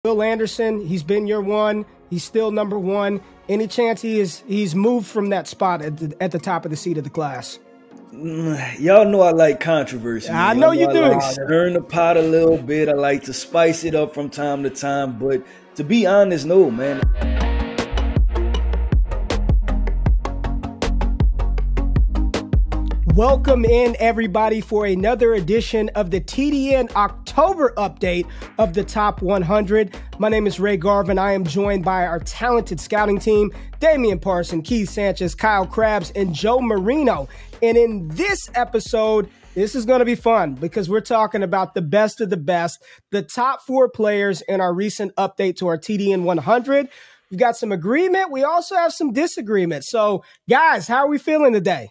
Will Anderson, he's been your one. He's still number one. Any chance he's moved from that spot at the top of the seat of the class? Y'all know I like controversy. I know you do. I like stirring the pot a little bit. I like to spice it up from time to time. But to be honest, no, man. Welcome in, everybody, for another edition of the TDN October update of the Top 100. My name is Garvin. I am joined by our talented scouting team, Damian Parson, Keith Sanchez, Kyle Krabs, and Joe Marino. And in this episode, this is going to be fun because we're talking about the best of the best, the top 4 players in our recent update to our TDN 100. We've got some agreement. We also have some disagreement. So, guys, how are we feeling today?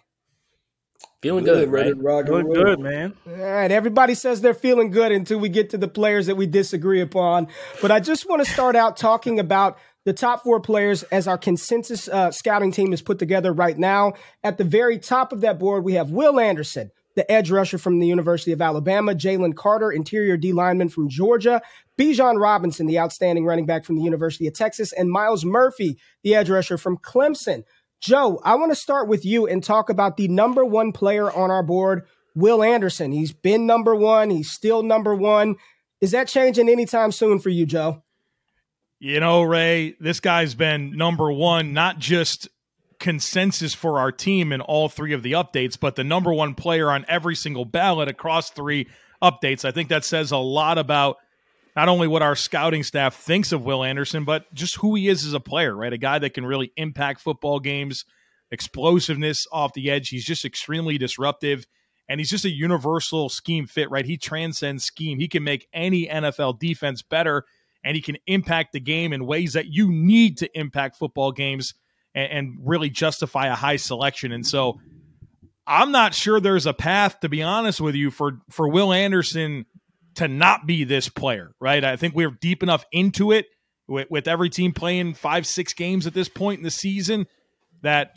Feeling good, right? Feeling good, man. All right, everybody says they're feeling good until we get to the players that we disagree upon. But I just want to start out talking about the top 4 players as our consensus scouting team is put together right now. At the very top of that board, we have Will Anderson, the edge rusher from the University of Alabama, JALEN Carter, interior D lineman from Georgia, Bijan Robinson, the outstanding running back from the University of Texas, and Myles Murphy, the edge rusher from Clemson. Joe, I want to start with you and talk about the number 1 player on our board, Will Anderson. He's been number 1. He's still number 1. Is that changing anytime soon for you, Joe? You know, Ray, this guy's been number 1, not just consensus for our team in all 3 of the updates, but the number 1 player on every single ballot across 3 updates. I think that says a lot about not only what our scouting staff thinks of Will Anderson, but just who he is as a player, right? A guy that can really impact football games, explosiveness off the edge. He's just extremely disruptive, and he's just a universal scheme fit, right? He transcends scheme. He can make any NFL defense better, and he can impact the game in ways that you need to impact football games and really justify a high selection. And so I'm not sure there's a path, to be honest with you, for Will Anderson to not be this player, right? I think we're deep enough into it with every team playing 5-6 games at this point in the season that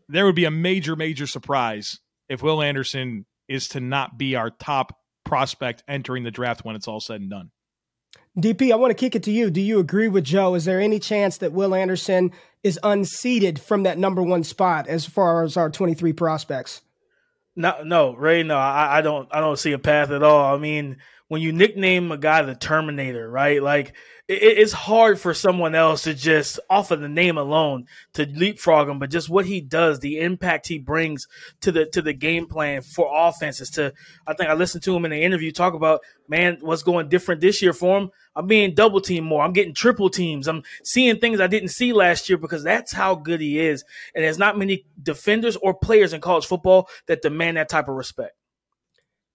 there would be a major surprise if Will Anderson is to not be our top prospect entering the draft when it's all said and done. DP, I want to kick it to you. Do you agree with Joe? Is there any chance that Will Anderson is unseated from that number 1 spot as far as our 23 prospects? No, Ray, no, I don't see a path at all. I mean, when you nickname a guy the Terminator, right? Like it's hard for someone else to just off of the name alone to leapfrog him, but just what he does, the impact he brings to the game plan for offenses. I think I listened to him in the interview talk about, man, what's going different this year for him. I'm being double teamed more. I'm getting triple teams. I'm seeing things I didn't see last year because that's how good he is. And there's not many defenders or players in college football that demand that type of respect.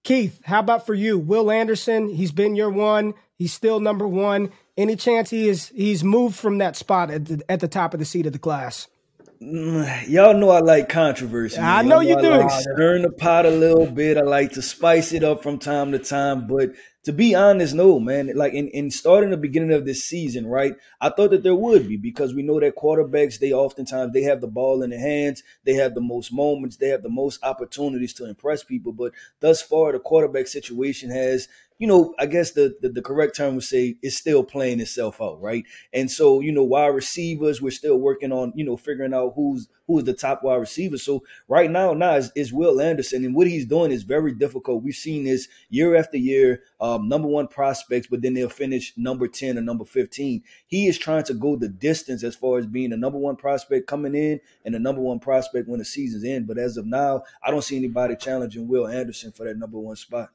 Keith, how about for you? Will Anderson, he's been your one. He's still number 1. Any chance he's moved from that spot at the top of the seat of the class? Y'all know I like controversy. I know you do. I like stirring the pot a little bit. I like to spice it up from time to time. But to be honest, no, man. Like in starting the beginning of this season, right, I thought that there would be because we know that quarterbacks, they oftentimes they have the ball in their hands. They have the most moments. They have the most opportunities to impress people. But thus far, the quarterback situation has, you know, I guess the correct term would say it's still playing itself out, right? And so, you know, wide receivers, we're still working on, you know, figuring out who's the top wide receiver. So right now is Will Anderson, and what he's doing is very difficult. We've seen this year after year, number 1 prospects, but then they'll finish number 10 or number 15. He is trying to go the distance as far as being a number 1 prospect coming in and a number 1 prospect when the season's in. But as of now, I don't see anybody challenging Will Anderson for that number 1 spot.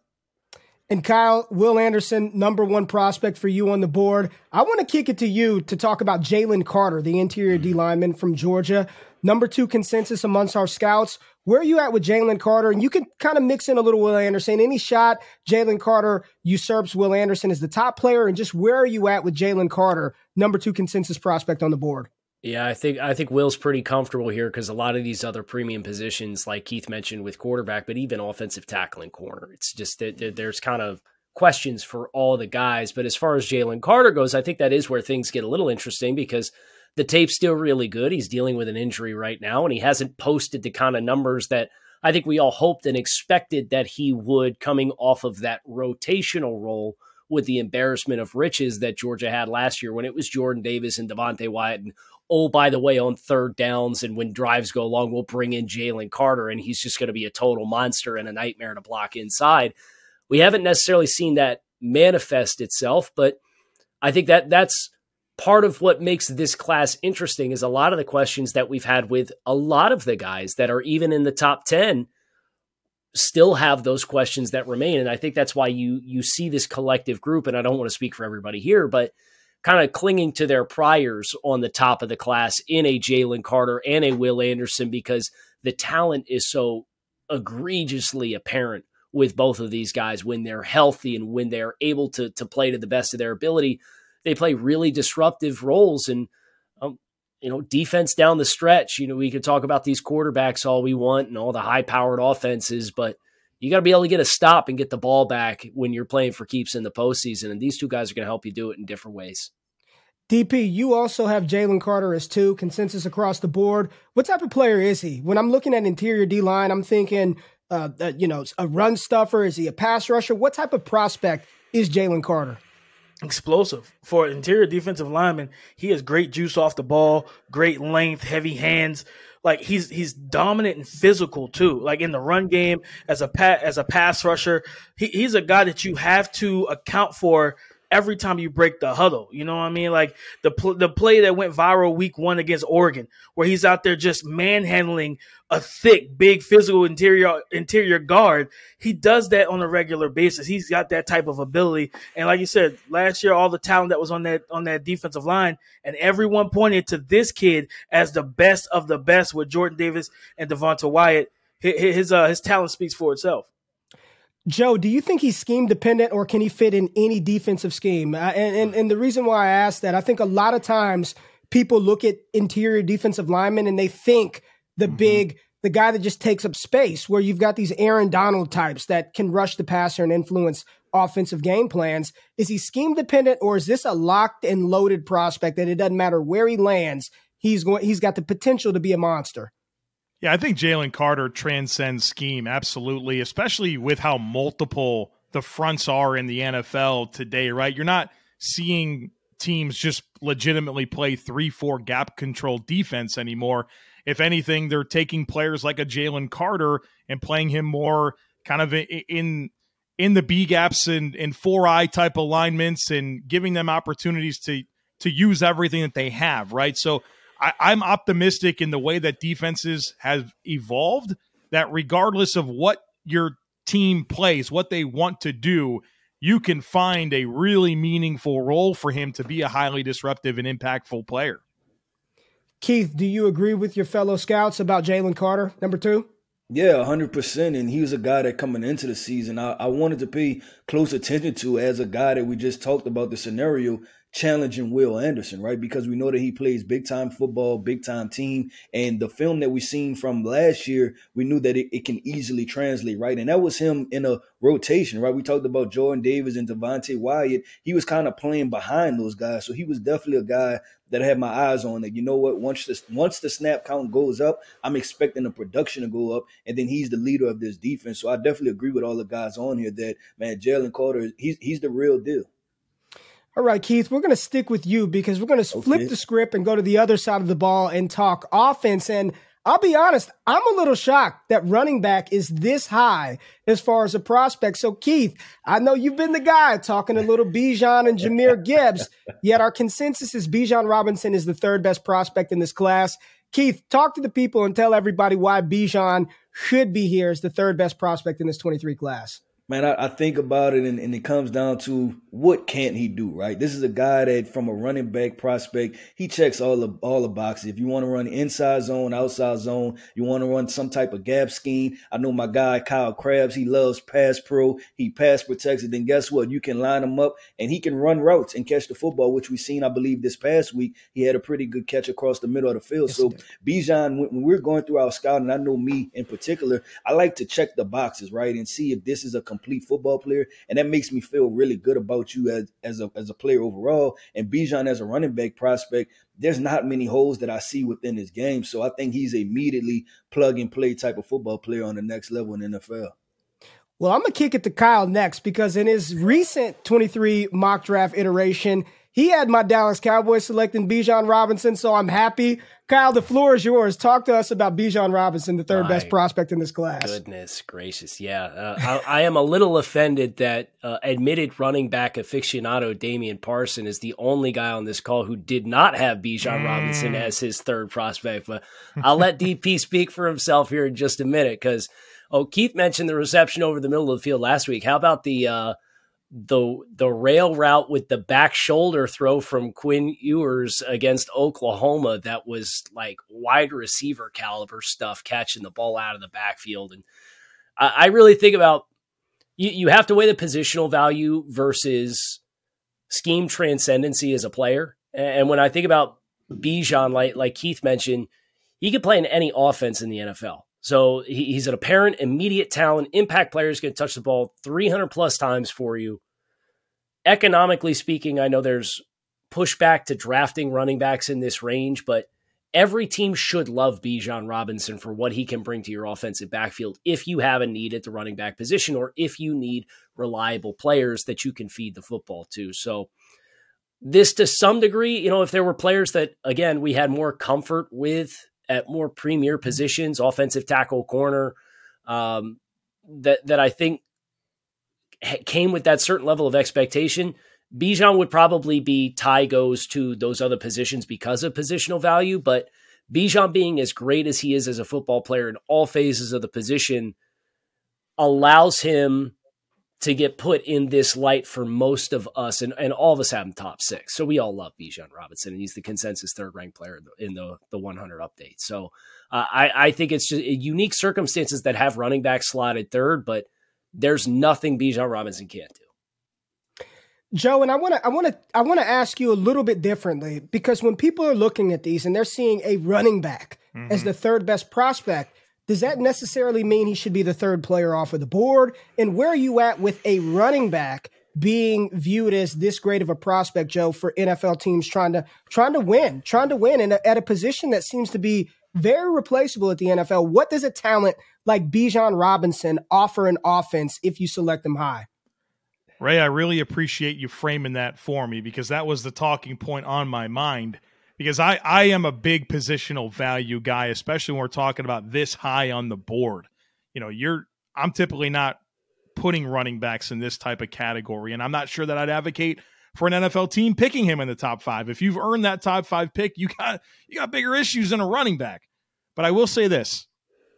And Kyle, Will Anderson, number 1 prospect for you on the board. I want to kick it to you to talk about JALEN Carter, the interior D lineman from Georgia. Number 2 consensus amongst our scouts. Where are you at with JALEN Carter? And you can kind of mix in a little Will Anderson. Any shot JALEN Carter usurps Will Anderson as the top player? And just where are you at with JALEN Carter, number 2 consensus prospect on the board? Yeah, I think Will's pretty comfortable here because a lot of these other premium positions, like Keith mentioned with quarterback, but even offensive tackle and corner, it's just that there's kind of questions for all the guys. But as far as JALEN Carter goes, I think that is where things get a little interesting because the tape's still really good. He's dealing with an injury right now, and he hasn't posted the kind of numbers that I think we all hoped and expected that he would coming off of that rotational role with the embarrassment of riches that Georgia had last year when it was Jordan Davis and Devontae Wyatt. And, oh, by the way, on third downs and when drives go long, we'll bring in Jalen Carter, and he's just going to be a total monster and a nightmare to block inside. We haven't necessarily seen that manifest itself, but I think that's part of what makes this class interesting is a lot of the questions that we've had with a lot of the guys that are even in the top 10 still have those questions that remain. And I think that's why you see this collective group, and I don't want to speak for everybody here, but kind of clinging to their priors on the top of the class in a Jalen Carter and a Will Anderson, because the talent is so egregiously apparent with both of these guys when they're healthy and when they're able to play to the best of their ability. They play really disruptive roles, and defense down the stretch. We could talk about these quarterbacks all we want and all the high-powered offenses, but you got to be able to get a stop and get the ball back when you're playing for keeps in the postseason, and these two guys are going to help you do it in different ways. DP, you also have Jalen Carter as 2, consensus across the board. What type of player is he? When I'm looking at interior D-line, I'm thinking, a run stuffer. Is he a pass rusher? What type of prospect is Jalen Carter? Explosive. For an interior defensive lineman, he has great juice off the ball, great length, heavy hands. Like he's dominant and physical too. Like in the run game, as a pass rusher, he's a guy that you have to account for every time you break the huddle. You know what I mean? Like the play that went viral week 1 against Oregon, where he's out there just manhandling a thick, big physical interior guard. He does that on a regular basis. He's got that type of ability. And like you said, last year, all the talent that was on that defensive line, and everyone pointed to this kid as the best of the best with Jordan Davis and Devontae Wyatt. His talent speaks for itself. Joe, do you think he's scheme dependent, or can he fit in any defensive scheme? And the reason why I ask that, I think a lot of times people look at interior defensive linemen and they think the guy that just takes up space, where you've got these Aaron Donald types that can rush the passer and influence offensive game plans. Is he scheme dependent, or is this a locked and loaded prospect that it doesn't matter where he lands, he's got the potential to be a monster? Yeah, I think Jalen Carter transcends scheme, absolutely, especially with how multiple the fronts are in the NFL today, right? You're not seeing teams just legitimately play 3-4 gap control defense anymore. If anything, they're taking players like a Jalen Carter and playing him more kind of in the B gaps and 4-eye type alignments and giving them opportunities to use everything that they have, right? So I'm optimistic in the way that defenses have evolved, that regardless of what your team plays, what they want to do, you can find a really meaningful role for him to be a highly disruptive and impactful player. Keith, do you agree with your fellow scouts about Jalen Carter, number 2? Yeah, 100%. And he was a guy that coming into the season, I wanted to pay close attention to as a guy that we just talked about the scenario challenging Will Anderson, right? Because we know that he plays big-time football, big-time team. And the film that we seen from last year, we knew that it can easily translate, right? And that was him in a rotation, right? We talked about Jordan Davis and Devontae Wyatt. He was kind of playing behind those guys. So he was definitely a guy that I had my eyes on. That, you know what, once the snap count goes up, I'm expecting the production to go up. And then he's the leader of this defense. So I definitely agree with all the guys on here that, man, Jalen Carter, he's the real deal. All right, Keith, we're going to stick with you because we're going to flip the script and go to the other side of the ball and talk offense. And I'll be honest, I'm a little shocked that running back is this high as far as a prospect. So, Keith, I know you've been the guy talking a little Bijan and Jahmyr Gibbs, yet our consensus is Bijan Robinson is the 3rd best prospect in this class. Keith, talk to the people and tell everybody why Bijan should be here as the 3rd best prospect in this 23 class. Man, I think about it, and it comes down to what can't he do, right? This is a guy that, from a running back prospect, he checks all the boxes. If you want to run inside zone, outside zone, you want to run some type of gap scheme. I know my guy Kyle Krabs, he loves pass pro. He pass protects it. Then guess what? You can line him up, and he can run routes and catch the football, which we've seen, I believe, this past week. He had a pretty good catch across the middle of the field. So Bijan, when we're going through our scouting, I know me in particular, I like to check the boxes, right, and see if this is a complete football player, and that makes me feel really good about you as a player overall. And Bijan as a running back prospect, there's not many holes that I see within his game, so I think he's immediately plug and play type of football player on the next level in the NFL. Well, I'm going to kick it to Kyle next because in his recent 23 mock draft iteration, he had my Dallas Cowboys selecting Bijan Robinson, so I'm happy. Kyle, the floor is yours. Talk to us about Bijan Robinson, the third best prospect in this class. Goodness gracious, yeah. I am a little offended that admitted running back aficionado Damian Parson is the only guy on this call who did not have Bijan Robinson as his third prospect. But I'll let DP speak for himself here in just a minute because Keith mentioned the reception over the middle of the field last week. How about the rail route with the back shoulder throw from Quinn Ewers against Oklahoma? That was like wide receiver caliber stuff, catching the ball out of the backfield. And I really think about, you have to weigh the positional value versus scheme transcendency as a player. And when I think about Bijan, like Keith mentioned, he could play in any offense in the NFL. So he's an apparent immediate talent, impact player who's going to touch the ball 300 plus times for you. Economically speaking, I know there's pushback to drafting running backs in this range, but every team should love Bijan Robinson for what he can bring to your offensive backfield if you have a need at the running back position or if you need reliable players that you can feed the football to. So this, to some degree, if there were players that, again, we had more comfort with at more premier positions, offensive tackle, corner, that I think came with that certain level of expectation, Bijan would probably be tie goes to those other positions because of positional value. But Bijan being as great as he is as a football player in all phases of the position allows him to get put in this light for most of us, and all of us have him top 6. So we all love Bijan Robinson, and he's the consensus third-ranked player in the 100 update. So I think it's just unique circumstances that have running back slotted third, but there's nothing Bijan Robinson can't do. Joe, and I want to ask you a little bit differently, because when people are looking at these and they're seeing a running back as the third best prospect, does that necessarily mean he should be the third player off of the board? And where are you at with a running back being viewed as this great of a prospect, Joe, for NFL teams trying to win and at a position that seems to be very replaceable at the NFL? What does a talent like Bijan Robinson offer an offense if you select them high? Ray, I really appreciate you framing that for me, because that was the talking point on my mind. Because I am a big positional value guy, especially when we're talking about this high on the board. I'm typically not putting running backs in this type of category, and I'm not sure that I'd advocate for an NFL team picking him in the top 5. If you've earned that top 5 pick, you got bigger issues than a running back. But I will say this.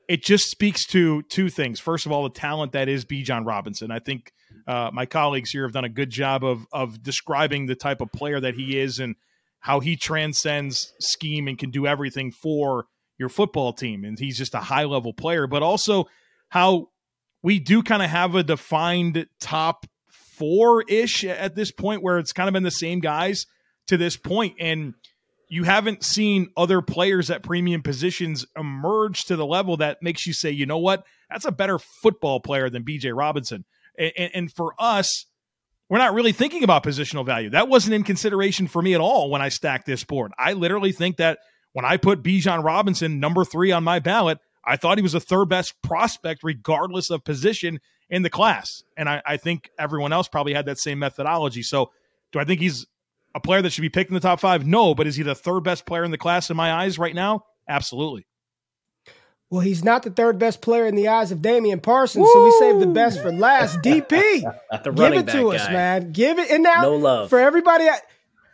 It just speaks to two things. First of all, the talent that is Bijan Robinson. I think my colleagues here have done a good job of describing the type of player that he is and how he transcends scheme and can do everything for your football team. And he's just a high-level player. But also how we do kind of have a defined top 4-ish at this point, where it's kind of been the same guys to this point. And you haven't seen other players at premium positions emerge to the level that makes you say, you know what, that's a better football player than B.J. Robinson. And for us, we're not really thinking about positional value. That wasn't in consideration for me at all when I stacked this board. I literally think that when I put Bijan Robinson number 3 on my ballot, I thought he was the third best prospect regardless of position in the class. And I think everyone else probably had that same methodology. So do I think he's a player that should be picked in the top 5? No, but is he the third best player in the class in my eyes right now? Absolutely. Well, he's not the third best player in the eyes of Damian Parsons, so we saved the best for last. DP, give it to us, man. Give it. And now, no love for everybody.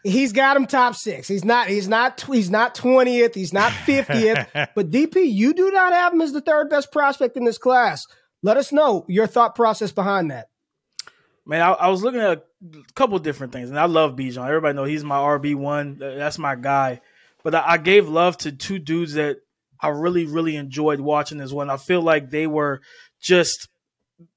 He's got him top 6. He's not 20th. He's not 50th. But DP, you do not have him as the third best prospect in this class. Let us know your thought process behind that. Man, I was looking at a couple different things, and I love Bijan. Everybody knows he's my RB1. That's my guy. But I gave love to 2 dudes that I really, really enjoyed watching as well. And I feel like they were just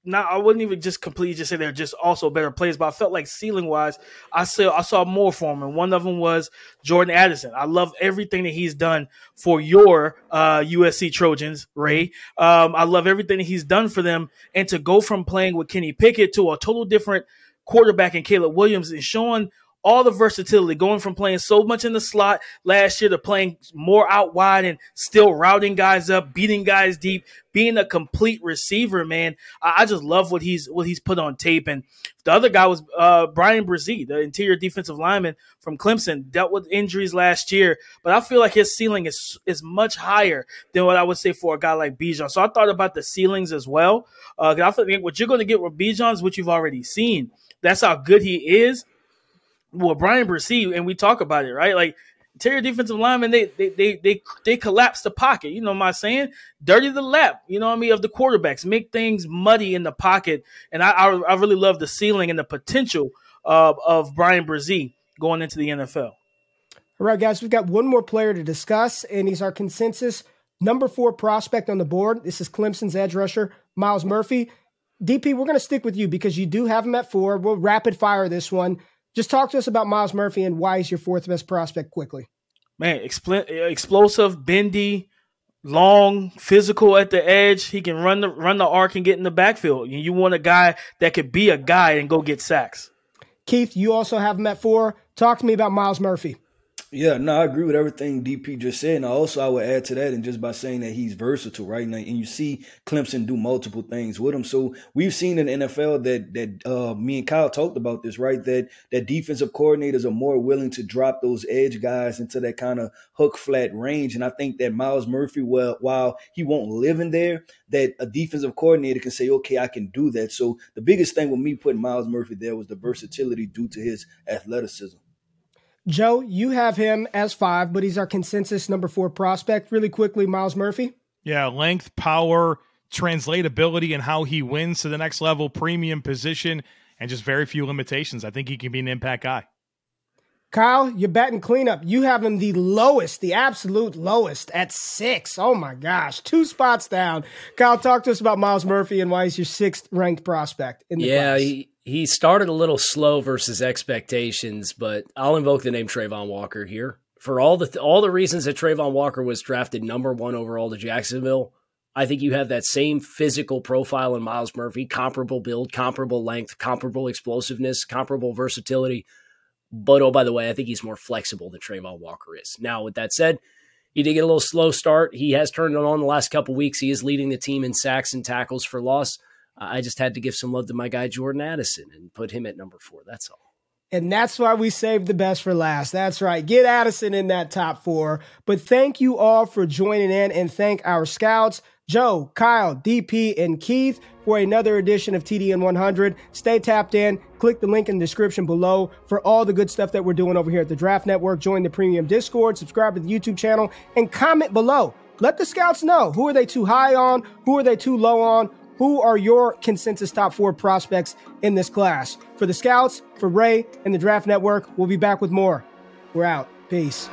not, I wouldn't even just completely just say they're just also better players, but I felt like ceiling-wise, I saw more for him. And one of them was Jordan Addison. I love everything that he's done for your USC Trojans, Ray. I love everything that he's done for them. And to go from playing with Kenny Pickett to a total different quarterback in Caleb Williams and showing all the versatility, going from playing so much in the slot last year to playing more out wide and still routing guys up, beating guys deep, being a complete receiver, man. I just love what he's put on tape. And the other guy was Brian Brzee, the interior defensive lineman from Clemson, dealt with injuries last year, but I feel like his ceiling is much higher than what I would say for a guy like Bijan. So I thought about the ceilings as well. I think what you're going to get with Bijan is what you've already seen. That's how good he is. Well, Brian Brzee, and we talk about it, right? Like, interior defensive linemen, they collapse the pocket. You know what I'm saying? Dirty the lap, you know what I mean, of the quarterbacks. Make things muddy in the pocket. And I really love the ceiling and the potential of Brian Brzee going into the NFL. All right, guys, we've got one more player to discuss, and he's our consensus number 4 prospect on the board. This is Clemson's edge rusher, Myles Murphy. DP, we're going to stick with you because you do have him at 4. We'll rapid fire this one. Just talk to us about Myles Murphy and why he's your 4th best prospect quickly. Man, explosive, bendy, long, physical at the edge. He can run the arc and get in the backfield. You want a guy that could be a guy and go get sacks. Keith, you also have him at 4. Talk to me about Myles Murphy. Yeah, no, I agree with everything DP just said. And also I would add to that, and just by saying that he's versatile, right? And you see Clemson do multiple things with him. So we've seen in the NFL that me and Kyle talked about this, right? That defensive coordinators are more willing to drop those edge guys into that kind of hook flat range. And I think that Myles Murphy, while he won't live in there, that a defensive coordinator can say, okay, I can do that. So the biggest thing with me putting Myles Murphy there was the versatility due to his athleticism. Joe, you have him as 5, but he's our consensus number 4 prospect. Really quickly, Myles Murphy. Yeah, length, power, translatability, and how he wins to the next level, premium position, and just very few limitations. I think he can be an impact guy. Kyle, you're batting cleanup. You have him the lowest, the absolute lowest at 6. Oh, my gosh. 2 spots down. Kyle, talk to us about Myles Murphy and why he's your 6th ranked prospect in the class. He started a little slow versus expectations, but I'll invoke the name Trayvon Walker here. For all the reasons that Trayvon Walker was drafted number 1 overall to Jacksonville, I think you have that same physical profile in Myles Murphy, comparable build, comparable length, comparable explosiveness, comparable versatility. But, oh, by the way, I think he's more flexible than Trayvon Walker is. Now, with that said, he did get a little slow start. He has turned it on the last couple weeks. He is leading the team in sacks and tackles for loss. I just had to give some love to my guy, Jordan Addison, and put him at number 4. That's all. And that's why we saved the best for last. That's right. Get Addison in that top 4. But thank you all for joining in, and thank our scouts, Joe, Kyle, DP, and Keith, for another edition of TDN 100. Stay tapped in. Click the link in the description below for all the good stuff that we're doing over here at the Draft Network. Join the premium Discord, subscribe to the YouTube channel, and comment below. Let the scouts know, who are they too high on? Who are they too low on? Who are your consensus top 4 prospects in this class? For the scouts, for Ray, and the Draft Network, we'll be back with more. We're out. Peace.